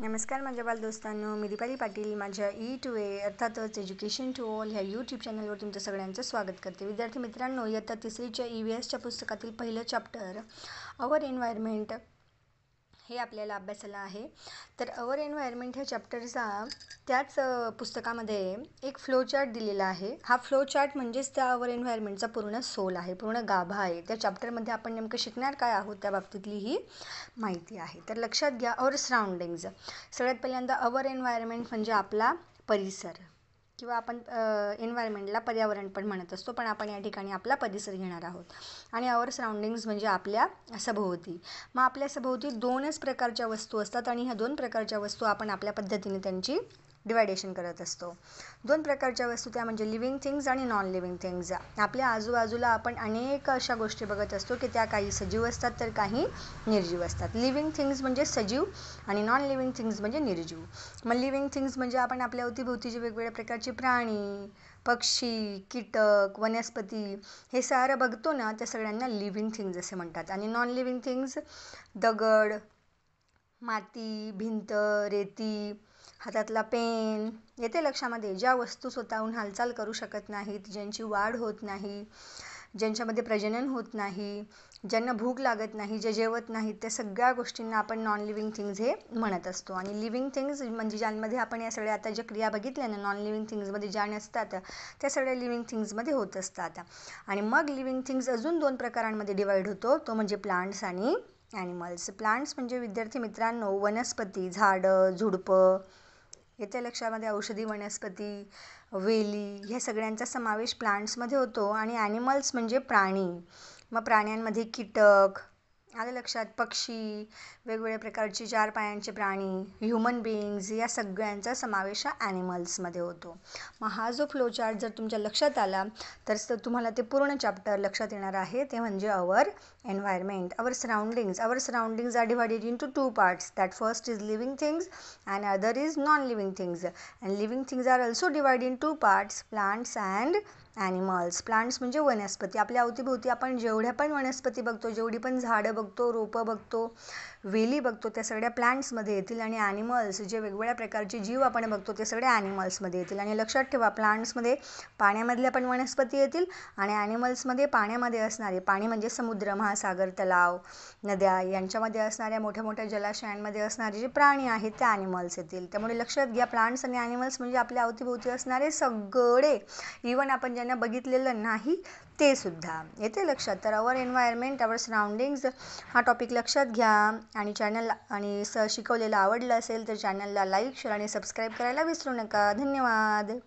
नमस्कार माझ्या बालदोस्तांनो, मी दीपाली पाटील माझ्या E2A अर्थातच एज्युकेशन टू ऑल ह्या यूट्यूब चॅनलवर तुमचं सगळ्यांचं स्वागत करते. विद्यार्थी मित्रांनो, इयत्ता तिसरीच्या EVSच्या पुस्तकातील पहिलं चॅप्टर अवर एन्व्हायरमेंट हे आपल्याला अभ्यासाला आहे. तर अवर एन्व्हायरमेंट ह्या चॅप्टरचा त्याच पुस्तकामध्ये एक फ्लो चार्ट दिलेला आहे. हा फ्लो चार्ट म्हणजेच त्या अवर एन्व्हायरमेंटचा पूर्ण सोल आहे, पूर्ण गाभा आहे. त्या चॅप्टरमध्ये आपण नेमकं शिकणार काय आहोत त्या बाबतीतली ही माहिती आहे. तर लक्षात घ्या, अवर सराउंडिंग्ज. सगळ्यात पहिल्यांदा अवर एन्व्हायरमेंट म्हणजे आपला परिसर, किंवा आपण एन्व्हायरमेंटला पर्यावरण पण म्हणत असतो, पण आपण या ठिकाणी आपला परिसर घेणार आहोत. आणि अवर सराउंडिंग्ज म्हणजे आपल्या सभोवती. मग आपल्या सभोवती दोनच प्रकारच्या वस्तू असतात आणि ह्या दोन प्रकारच्या वस्तू आपण आपल्या पद्धतीने त्यांची डिवायडेशन करत असतो. दोन प्रकारच्या वस्तू त्या म्हणजे लिव्हिंग थिंग्ज आणि नॉन लिव्हिंग थिंग्ज. आपल्या आजूबाजूला आपण अनेक अशा गोष्टी बघत असतो की त्या काही सजीव असतात तर काही निर्जीव असतात. लिव्हिंग थिंग्ज म्हणजे सजीव आणि नॉन लिव्हिंग थिंग्ज म्हणजे निर्जीव. मग लिव्हिंग थिंग्ज म्हणजे आपण आपल्या अवतीभोवतीचे वेगवेगळ्या प्रकारचे प्राणी, पक्षी, कीटक, वनस्पती हे सारं बघतो ना, त्या सगळ्यांना लिव्हिंग थिंग्ज असे म्हणतात. आणि नॉन लिव्हिंग थिंग्ज दगड, माती, भिंत, रेती, हातातला पेन, येते लक्षामध्ये, ज्या वस्तू स्वतःहून हालचाल करू शकत नाहीत, ज्यांची वाढ होत नाही, ज्यांच्यामध्ये प्रजनन होत नाही, ज्यांना भूक लागत नाही, जे जेवत नाहीत, त्या सगळ्या गोष्टींना आपण नॉन लिव्हिंग थिंग्ज हे म्हणत असतो. आणि लिव्हिंग थिंग्ज म्हणजे ज्यांमध्ये आपण या सगळ्या आता ज्या क्रिया बघितल्या ना, नॉन लिव्हिंग थिंग्जमध्ये ज्या नसतात त्या सगळ्या लिव्हिंग थिंग्जमध्ये होत असतात. आणि मग लिव्हिंग थिंग्ज अजून दोन प्रकारांमध्ये डिवाईड होतो, तो म्हणजे प्लांट्स आणि ॲनिमल्स. प्लांट्स म्हणजे विद्यार्थी मित्रांनो वनस्पती, झाडं, झुडपं, येत्या लक्षामध्ये औषधी वनस्पती, वेली, ह्या सगळ्यांचा समावेश प्लांट्समध्ये होतो. आणि ॲनिमल्स म्हणजे प्राणी. मग प्राण्यांमध्ये कीटक, आलं लक्षात, पक्षी, वेगवेगळ्या प्रकारचे चार पायांचे प्राणी, ह्युमन बीइंग्ज, या सगळ्यांचा समावेश हा ॲनिमल्समध्ये होतो. मग हा जो फ्लो चार्ट जर तुमच्या लक्षात आला तर तुम्हाला ते पूर्ण चॅप्टर लक्षात येणार आहे. ते म्हणजे our environment. Our surroundings are divided into two parts. That first is living things and other is non-living things. And living things are also divided in two parts, plants and animals. Plants म्हणजे वनस्पती. आपल्या अवतीभोवती आपण जेवढ्या पण वनस्पती बघतो, जेवढी पण झाडं बघतो, रोपं बघतो, वेली बघतो, त्या सगळ्या प्लांट्समध्ये येतील. आणि ॲनिमल्स जे वेगवेगळ्या प्रकारचे जीव आपण बघतो ते सगळे ॲनिमल्समध्ये येतील. आणि लक्षात ठेवा, प्लांट्समध्ये पाण्यामधल्या पण वनस्पती येतील आणि ॲनिमल्समध्ये पाण्यामध्ये असणारे, पाणी म्हणजे समुद्र, महासागर, तलाव, नद्या यांच्यामध्ये असणाऱ्या मोठ्या मोठ्या जलाशयांमध्ये असणारे जे प्राणी आहेत ते ॲनिमल्स येतील. त्यामुळे लक्षात घ्या, प्लांट्स आणि ॲनिमल्स म्हणजे आपल्या अवतीभोवती असणारे सगळे, इवन आपण ज्यांना बघितलेलं नाही ते सुद्धा. येते लक्षात? तर अवर एन्व्हायरमेंट, अवर सराउंडिंग्ज हा टॉपिक लक्षात घ्या. आणि चॅनल आणि शिकवलेलं आवडलं असेल तर चॅनलला लाईक, शेअर आणि सबस्क्राईब करायला विसरू नका. धन्यवाद.